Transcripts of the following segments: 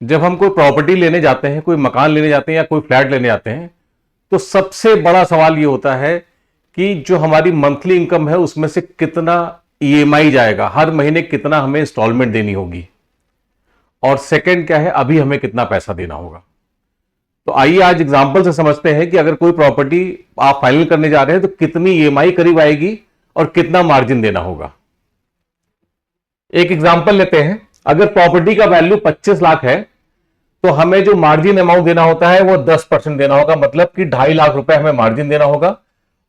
जब हम कोई प्रॉपर्टी लेने जाते हैं, कोई मकान लेने जाते हैं या कोई फ्लैट लेने जाते हैं, तो सबसे बड़ा सवाल ये होता है कि जो हमारी मंथली इनकम है उसमें से कितना ईएमआई जाएगा, हर महीने कितना हमें इंस्टॉलमेंट देनी होगी, और सेकंड क्या है, अभी हमें कितना पैसा देना होगा। तो आइए आज एग्जांपल से समझते हैं कि अगर कोई प्रॉपर्टी आप फाइनल करने जा रहे हैं तो कितनी ईएमआई करीब आएगी और कितना मार्जिन देना होगा। एक एग्जांपल लेते हैं। अगर प्रॉपर्टी का वैल्यू 25 लाख है तो हमें जो मार्जिन अमाउंट देना होता है वो 10% देना होगा, मतलब कि 2.5 लाख रुपए हमें मार्जिन देना होगा।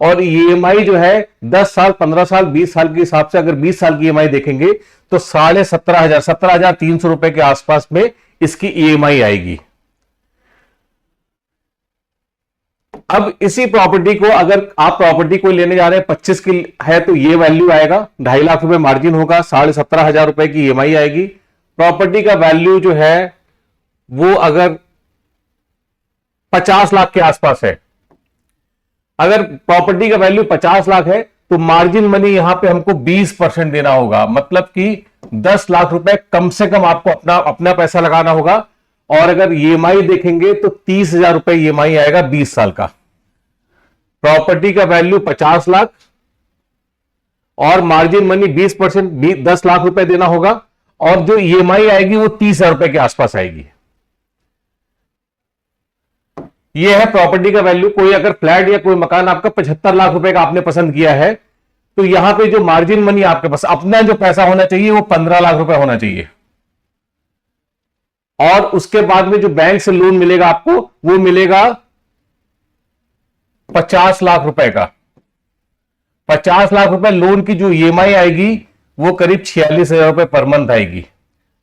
और ईएमआई जो है 10 साल, 15 साल, 20 साल के हिसाब से अगर 20 साल की ईएमआई देखेंगे तो 17,500 रुपए के आसपास में इसकी ईएमआई आएगी। अब इसी प्रॉपर्टी को अगर आप प्रॉपर्टी को लेने जा रहे हैं 25 की है तो ये वैल्यू आएगा, 2.5 लाख रुपए मार्जिन होगा, 17,500 रुपए की ईएमआई आएगी। प्रॉपर्टी का वैल्यू जो है वो अगर 50 लाख के आसपास है, अगर प्रॉपर्टी का वैल्यू 50 लाख है तो मार्जिन मनी यहां पे हमको 20% देना होगा, मतलब कि 10 लाख रुपए कम से कम आपको अपना पैसा लगाना होगा। और अगर ईएमआई देखेंगे तो 30,000 रुपए ईएमआई आएगा 20 साल का। प्रॉपर्टी का वैल्यू 50 लाख और मार्जिन मनी 20%, 10 लाख रुपए देना होगा, और जो ईएमआई आएगी वो 30,000 रुपए के आसपास आएगी। ये है प्रॉपर्टी का वैल्यू। कोई अगर फ्लैट या कोई मकान आपका 75 लाख रुपए का आपने पसंद किया है तो यहां पे जो मार्जिन मनी आपके पास अपना जो पैसा होना चाहिए वो 15 लाख रुपए होना चाहिए, और उसके बाद में जो बैंक से लोन मिलेगा आपको वो मिलेगा 50 लाख रुपए का। 50 लाख रुपए लोन की जो ईएमआई आएगी वो करीब 46,000 रुपए पर मंथ आएगी।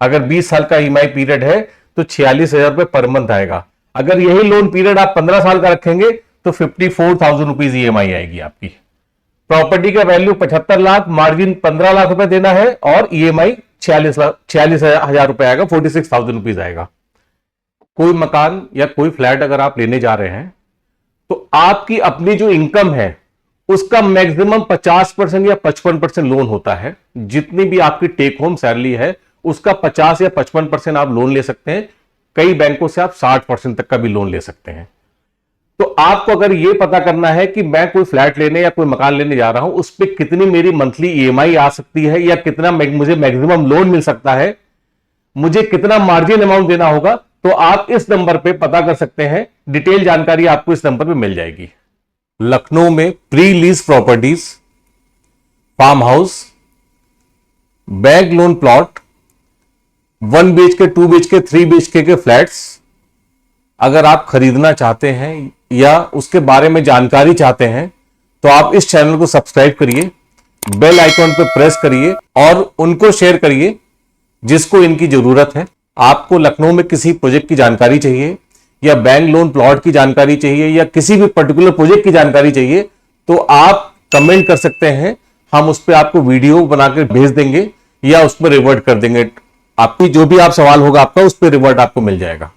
अगर 20 साल का ईएमआई पीरियड है तो 46,000 रुपए पर मंथ आएगा। अगर यही लोन पीरियड आप 15 साल का रखेंगे तो 54,000 रुपीज ईएमआई आएगी आपकी। प्रॉपर्टी का वैल्यू 75 लाख, मार्जिन 15 लाख रुपए देना है, और ईएमआई 46,000 रुपए आएगा, 46,000 रुपीज आएगा। कोई मकान या कोई फ्लैट अगर आप लेने जा रहे हैं तो आपकी अपनी जो इनकम है उसका मैक्सिमम 50% या 55% लोन होता है। जितनी भी आपकी टेक होम सैलरी है उसका 50 या 55% आप लोन ले सकते हैं। कई बैंकों से आप 60% तक का भी लोन ले सकते हैं। तो आपको अगर यह पता करना है कि मैं कोई फ्लैट लेने या कोई मकान लेने जा रहा हूं, उस पर कितनी मेरी मंथली ईएमआई आ सकती है या कितना मुझे मैक्सिमम लोन मिल सकता है, मुझे कितना मार्जिन अमाउंट देना होगा, तो आप इस नंबर पे पता कर सकते हैं। डिटेल जानकारी आपको इस नंबर पे मिल जाएगी। लखनऊ में pre lease properties, farm house, bank loan plot, 1 BHK, 2 BHK, 3 BHK के फ्लैट्स अगर आप खरीदना चाहते हैं या उसके बारे में जानकारी चाहते हैं तो आप इस चैनल को सब्सक्राइब करिए, बेल आइकॉन पर प्रेस करिए और उनको शेयर करिए जिसको इनकी जरूरत है। आपको लखनऊ में किसी प्रोजेक्ट की जानकारी चाहिए या बैंक लोन प्लॉट की जानकारी चाहिए या किसी भी पर्टिकुलर प्रोजेक्ट की जानकारी चाहिए तो आप कमेंट कर सकते हैं। हम उस पर आपको वीडियो बनाकर भेज देंगे या उस पर रिवर्ट कर देंगे। आपकी जो भी आप सवाल होगा आपका उस पर रिवर्ट आपको मिल जाएगा।